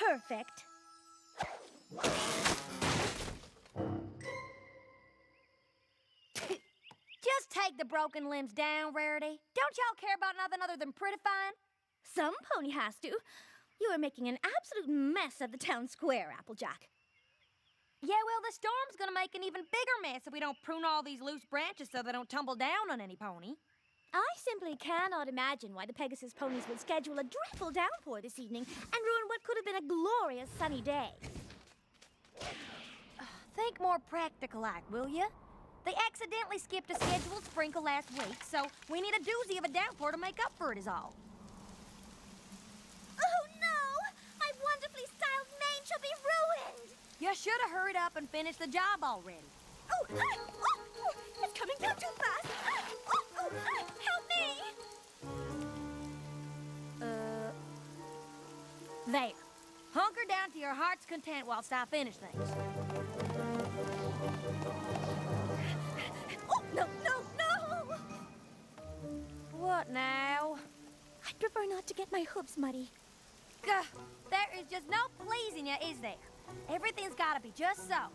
perfect. Just take the broken limbs down, Rarity. Don't y'all care about nothing other than prettifying? Some pony has to. You are making an absolute mess of the town square, Applejack. Yeah, well, the storm's gonna make an even bigger mess if we don't prune all these loose branches so they don't tumble down on any pony. I simply cannot imagine why the Pegasus ponies would schedule a dreadful downpour this evening and ruin what could have been a glorious sunny day. Think more practical, like, will ya? They accidentally skipped a scheduled sprinkle last week, so we need a doozy of a downpour to make up for it is all. Oh no! My wonderfully styled mane shall be ruined! You should have hurried up and finished the job already. Oh, it's coming down too fast! Help me! There. Hunker down to your heart's content whilst I finish things. Oh, no! What now? I'd prefer not to get my hooves muddy. Gah, there is just no pleasing you, is there? Everything's gotta be just so.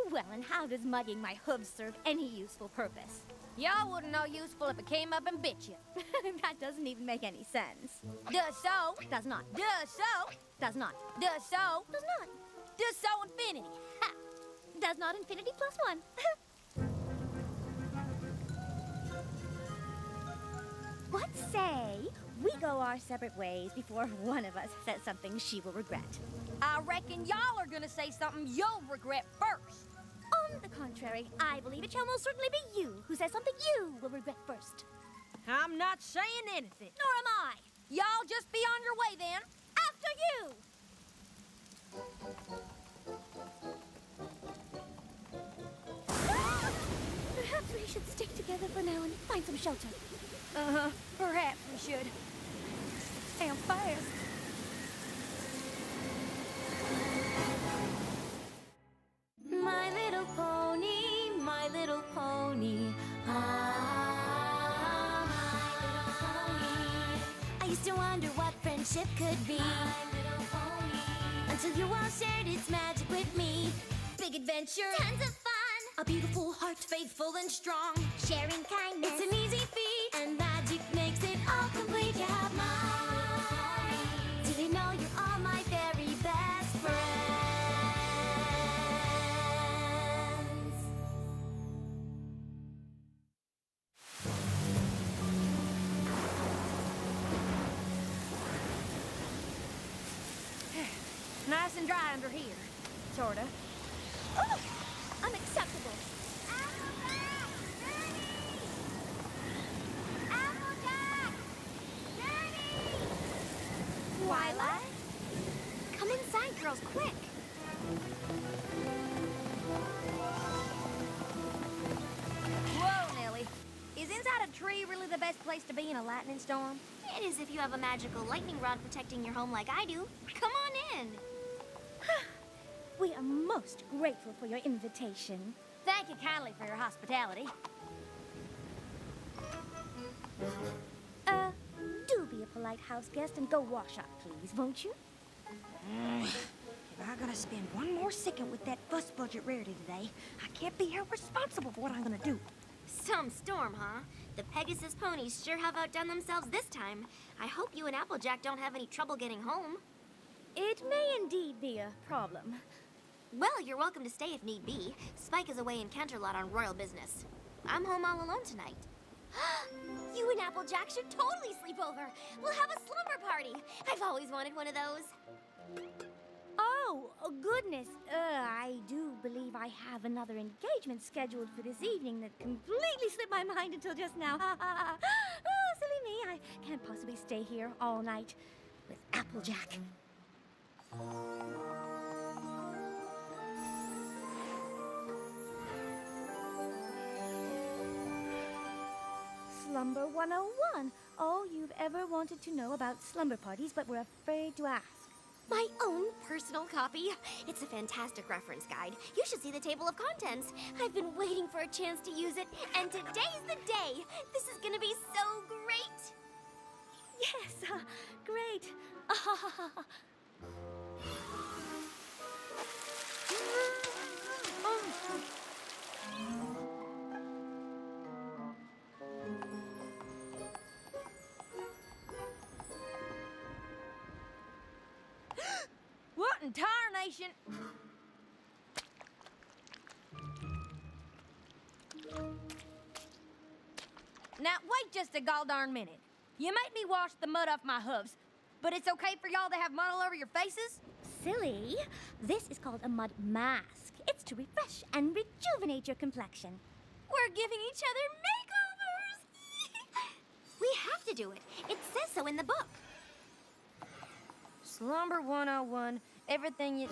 Well, and how does muddying my hooves serve any useful purpose? Y'all wouldn't know useful if it came up and bit you. That doesn't even make any sense. Does so. Does not. Does so. Does not. Does so. Does not. Does so infinity. Ha! Does not infinity plus one. What say we go our separate ways before one of us says something she will regret? I reckon y'all are gonna say something you'll regret first. On the contrary, I believe it shall most certainly be you who says something you will regret first. I'm not saying anything. Nor am I. Y'all just be on your way then. After you! Perhaps we should stick together for now and find some shelter. Perhaps we should. And fast. My little pony, my little pony. Ah, my little pony. I used to wonder what friendship could be. My little pony. Until you all shared its magic with me. Big adventure. Tons of fun. A beautiful heart, faithful and strong. Sharing kindness. It's an easy feat. And magic makes it all complete. You have mine. Do they know you're all my very best friends? Nice and dry under here. Sorta. Oh, unacceptable. Applejack! Applejack! Twilight? Come inside, girls, quick. Whoa, Nellie. Is inside a tree really the best place to be in a lightning storm? It is if you have a magical lightning rod protecting your home like I do. Come on in. We are most grateful for your invitation. Thank you kindly for your hospitality. Do be a polite house guest and go wash up, please, won't you? If I gotta spend one more second with that bus budget Rarity today, I can't be held responsible for what I'm gonna do. Some storm, huh? The Pegasus ponies sure have outdone themselves this time. I hope you and Applejack don't have any trouble getting home. It may indeed be a problem. Well, you're welcome to stay if need be. Spike is away in Canterlot on royal business. I'm home all alone tonight. You and Applejack should totally sleep over. We'll have a slumber party. I've always wanted one of those. Oh, goodness. I do believe I have another engagement scheduled for this evening that completely slipped my mind until just now. Oh, silly me. I can't possibly stay here all night with Applejack. Slumber 101. All you've ever wanted to know about slumber parties but were afraid to ask. My own personal copy. It's a fantastic reference guide. You should see the table of contents. I've been waiting for a chance to use it, and today's the day. This is gonna be so great. Yes, great. What in tarnation? Now, wait just a gall-darn minute. You made me wash the mud off my hooves, but it's okay for y'all to have mud all over your faces? Silly. This is called a mud mask. It's to refresh and rejuvenate your complexion. We're giving each other makeovers! We have to do it. It says so in the book. Slumber 101, everything you...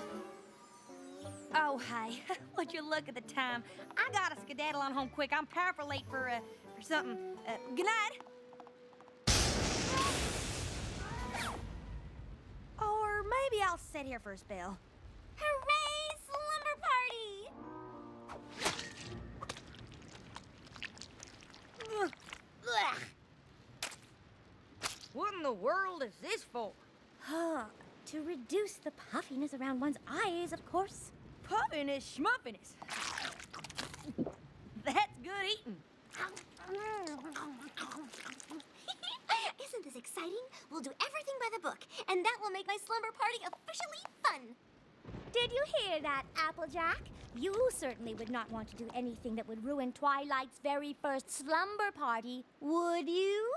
Oh, hey, would you look at the time? I gotta skedaddle on home quick. I'm powerful late for something. Good night. Or maybe I'll sit here for a spell. Hooray, slumber party! Ugh. Ugh. What in the world is this for? To reduce the puffiness around one's eyes, of course. Puffiness, schmuffiness. That's good eating. Isn't this exciting? We'll do everything by the book, and that will make my slumber party officially fun. Did you hear that, Applejack? You certainly would not want to do anything that would ruin Twilight's very first slumber party, would you?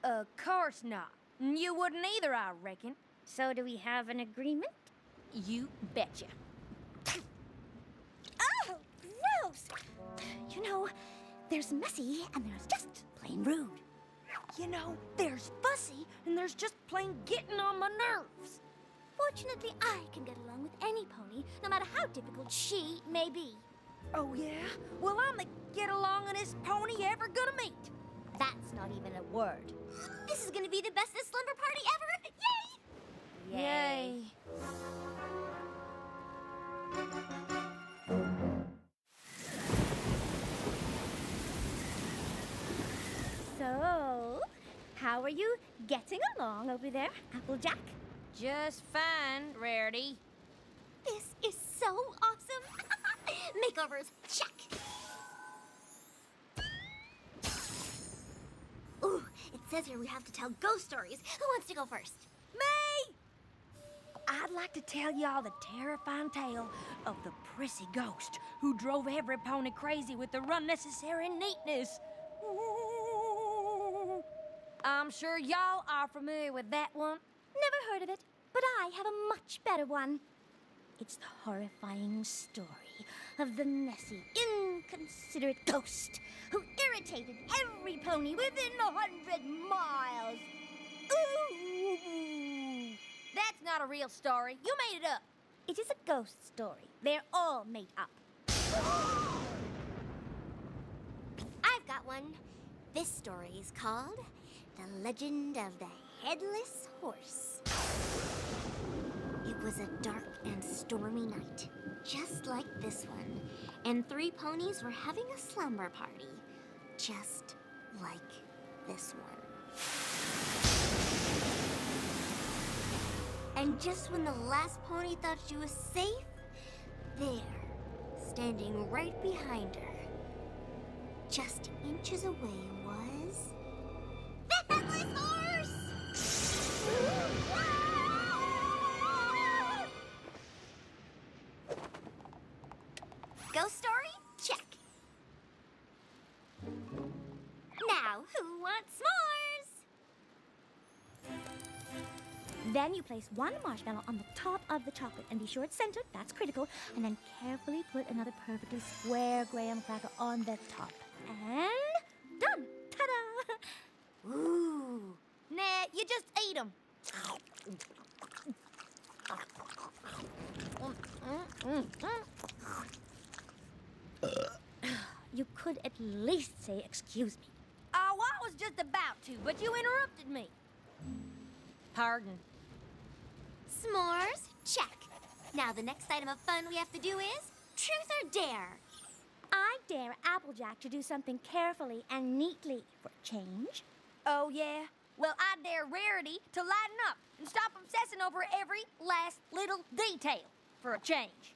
Of course not. You wouldn't either, I reckon. So do we have an agreement? You betcha. Oh, gross! You know, there's messy and there's just plain rude. You know, there's fussy and there's just plain getting on my nerves. Fortunately, I can get along with any pony, no matter how difficult she may be. Oh, yeah? Well, I'm the get-alongingest pony you ever gonna meet. That's not even a word. This is gonna be the bestest slumber party ever! Yay! Yay. So, how are you getting along over there, Applejack? Just fine, Rarity. This is so awesome! Makeovers, check! Ooh, it says here we have to tell ghost stories. Who wants to go first? Me! I'd like to tell y'all the terrifying tale of the prissy ghost who drove every pony crazy with their unnecessary neatness. Ooh. I'm sure y'all are familiar with that one. Never heard of it, but I have a much better one. It's the horrifying story of the messy, inconsiderate ghost who irritated every pony within 100 miles. Ooh! That's not a real story. You made it up. It is a ghost story. They're all made up. I've got one. This story is called The Legend of the Headless Horse. It was a dark and stormy night, just like this one, and 3 ponies were having a slumber party, just like this one. And just when the last pony thought she was safe, there, standing right behind her, just inches away was... the Headless Horse! Ghost story? Check. Now, who wants s'mores? Then you place one marshmallow on the top of the chocolate and be sure it's centered, that's critical, and then carefully put another perfectly square graham cracker on the top. And done! Ta-da! Ooh. Nah, you just ate them. You could at least say excuse me. Oh, I was just about to, but you interrupted me. Pardon. S'mores? Check. Now, the next item of fun we have to do is truth or dare. I dare Applejack to do something carefully and neatly for a change. Oh, yeah? Well, I dare Rarity to lighten up and stop obsessing over every last little detail for a change.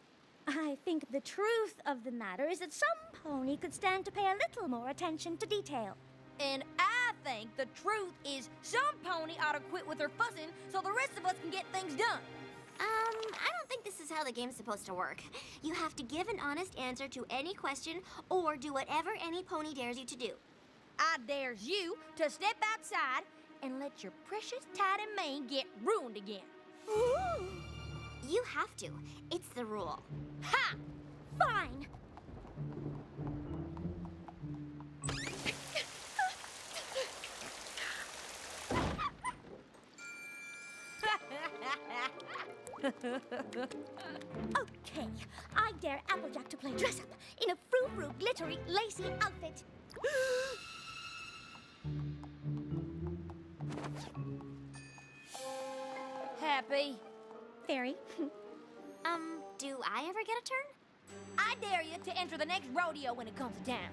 I think the truth of the matter is that some pony could stand to pay a little more attention to detail. And I think the truth is some pony ought to quit with her fussing so the rest of us can get things done. I don't think this is how the game's supposed to work. You have to give an honest answer to any question or do whatever any pony dares you to do. I dares you to step outside and let your precious tidy mane get ruined again. Ooh, You have to. It's the rule. Ha! fine. Okay, I dare Applejack to play dress up in a frou-frou, glittery, lacy outfit. Happy? Fairy, Do I ever get a turn? I dare you to enter the next rodeo when it comes to town.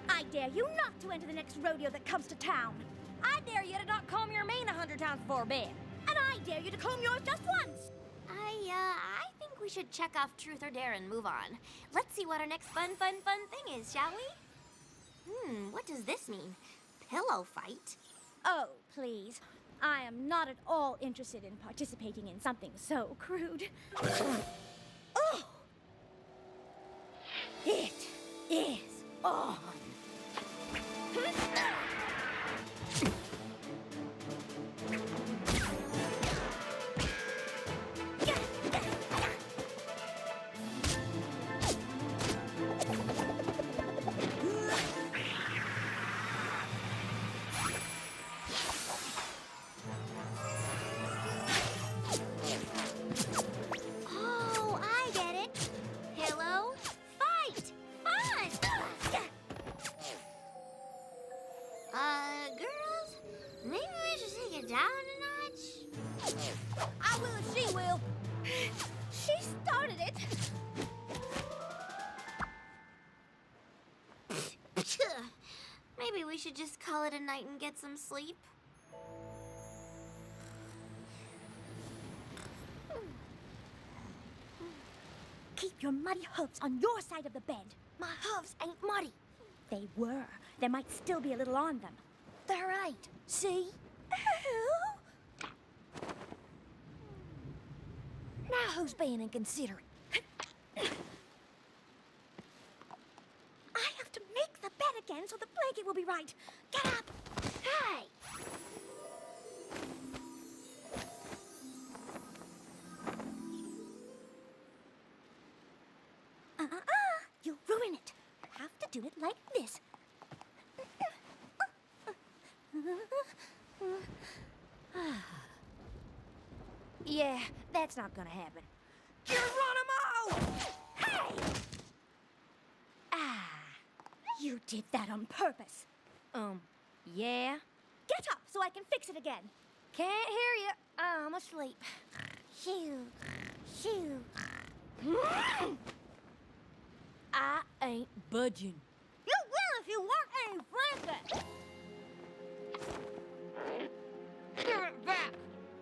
I dare you not to enter the next rodeo that comes to town. I dare you to not comb your mane 100 times before bed. And I dare you to comb yours just once. I think we should check off truth or dare and move on. Let's see what our next fun thing is, shall we? What does this mean? Pillow fight? Oh, please. I am not at all interested in participating in something so crude. Oh! It is on. Oh, I get it. Pillow fight. Fun. Girls, maybe we should take it down a notch. I will if she will. She started it. Maybe we should just call it a night and get some sleep. Keep your muddy hooves on your side of the bed. My hooves ain't muddy. They were. There might still be a little on them. They're right. See? Now who's being inconsiderate? I have to make the bed again so the blanket will be right. Get up. Hey! You'll ruin it. You have to do it like this. Yeah, that's not gonna happen. Geronimo! Hey! Ah, you did that on purpose. Yeah? Get up so I can fix it again. Can't hear you. I'm asleep. Shoo, shoo. I ain't budging. You will if you want any blanket. Give it back!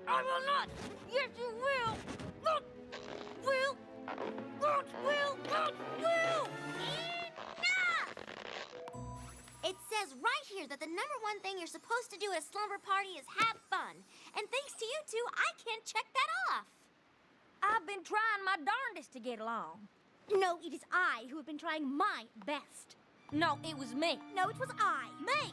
I will not! Yes, you will! Not will! Not will! Not will! Enough! It says right here that the #1 thing you're supposed to do at a slumber party is have fun. And thanks to you two, I can't check that off. I've been trying my darndest to get along. No, it is I who have been trying my best. No, it was me. No, it was I. Me!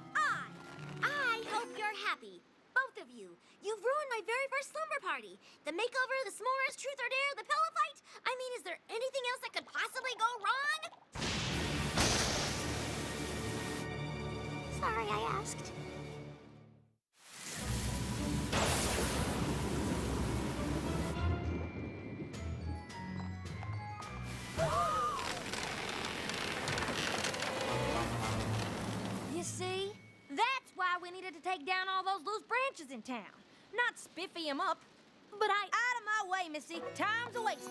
I hope you're happy. Both of you. You've ruined my very first slumber party. The makeover, the s'mores, truth or dare, the pillow fight. I mean, is there anything else that could possibly go wrong? Sorry I asked. You see? That's why we needed to take down all those loose branches in town. Not spiffy 'em up. But out of my way, Missy. Time's a waste.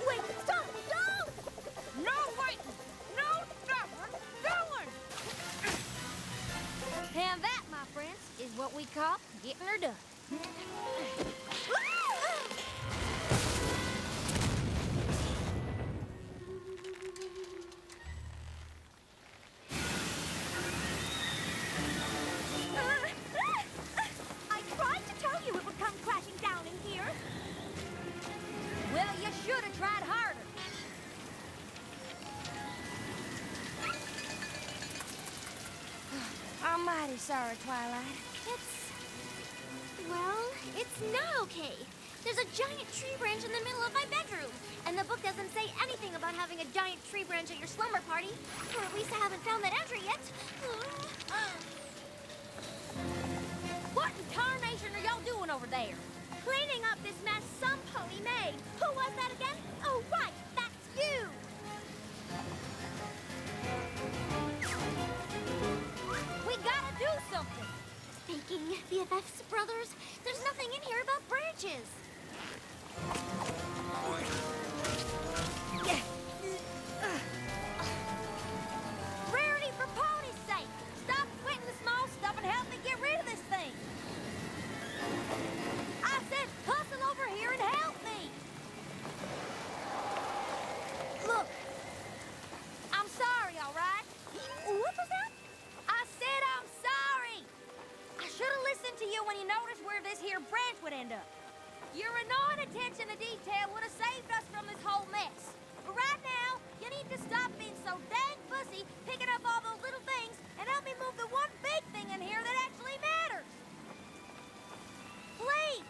Wait, stop! Don't! No waiting! No stopping! Going! And that, my friends, is what we call getting her done. I'm mighty sorry, Twilight. It's not okay. There's a giant tree branch in the middle of my bedroom, and the book doesn't say anything about having a giant tree branch at your slumber party. Or at least I haven't found that entry yet. What in tarnation are y'all doing over there? Cleaning up this mess some pony made. Who was that again? Oh, right, that's you. We gotta do something. Speaking BFFs, brothers, there's nothing in here about branches. Rarity for pony's sake. Stop quitting the small stuff and help me get rid of this thing. I said hustle over here and help me. Look, I'm sorry, all right? What was that? I said I'm sorry. I should have listened to you when you noticed where this here branch would end up. Your annoying attention to detail would have saved us from this whole mess. But right now, you need to stop being so dang fussy, picking up all those little things, and help me move the one big thing in here that actually matters. Please.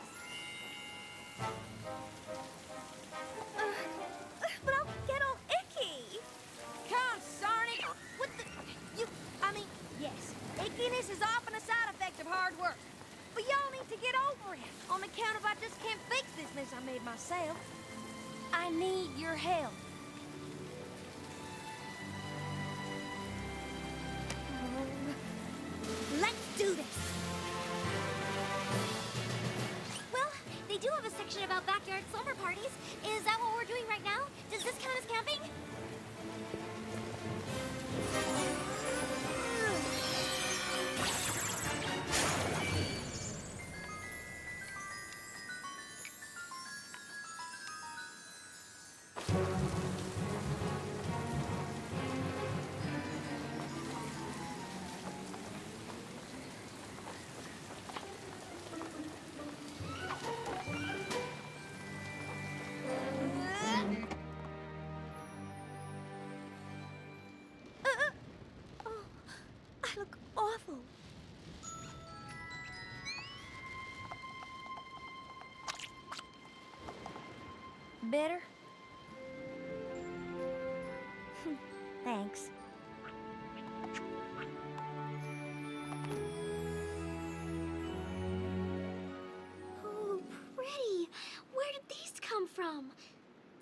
But I'll get all icky. Consarn it. What the... yes, ickiness is often a side effect of hard work. But y'all need to get over it, on account of I just can't fix this mess I made myself. I need your help. Let's do this. Well, they do have a section about backyard slumber parties. Is that what we're doing right now? Does this count as camping? I look awful. Better? Thanks. Oh, pretty. Where did these come from?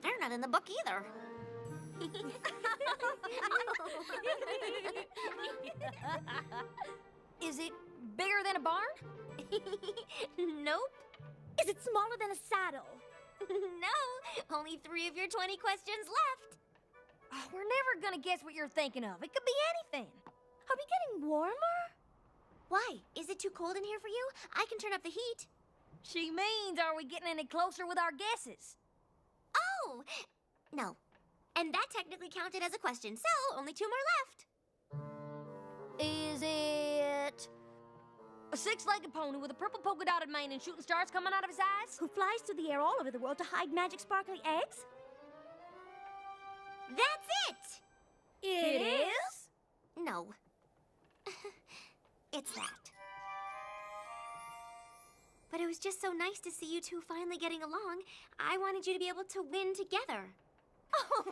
They're not in the book either. Is it bigger than a barn? Nope. Is it smaller than a saddle? No. Only 3 of your 20 questions left. Oh, we're never gonna guess what you're thinking of. It could be anything. Are we getting warmer? Why? Is it too cold in here for you? I can turn up the heat. She means, are we getting any closer with our guesses? Oh! No. And that technically counted as a question, so only 2 more left. Is it a 6-legged pony with a purple polka-dotted mane and shooting stars coming out of his eyes? Who flies through the air all over the world to hide magic sparkly eggs? That's it! It is? No. It's that. But it was just so nice to see you two finally getting along. I wanted you to be able to win together. Oh,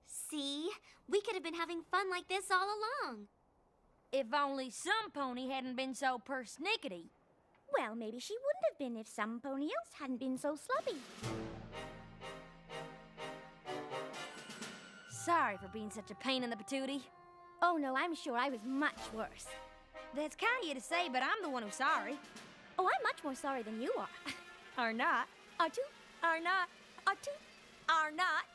see? We could have been having fun like this all along. If only some pony hadn't been so persnickety. Well, maybe she wouldn't have been if some pony else hadn't been so sloppy. Sorry for being such a pain in the patootie. Oh, no, I'm sure I was much worse. That's kind of you to say, but I'm the one who's sorry. Oh, I'm much more sorry than you are. Or not. Are two? Are not. Are two? Are not.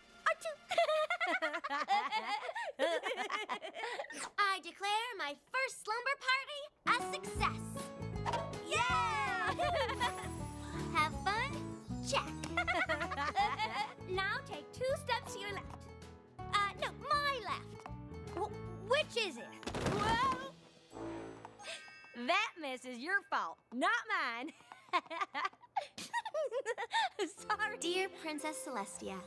I declare my first slumber party a success. Yeah! Have fun? Check. Now take 2 steps to your left. No, my left. Which is it? Whoa! That mess is your fault, not mine. Sorry. Dear Princess Celestia,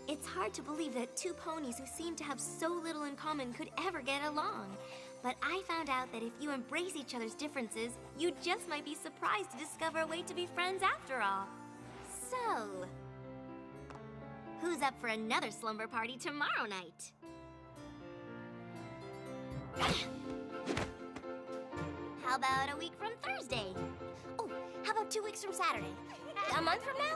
It's hard to believe that two ponies who seem to have so little in common could ever get along. But I found out that if you embrace each other's differences, you just might be surprised to discover a way to be friends after all. So, who's up for another slumber party tomorrow night? How about a week from Thursday? Oh, how about 2 weeks from Saturday? A month from now?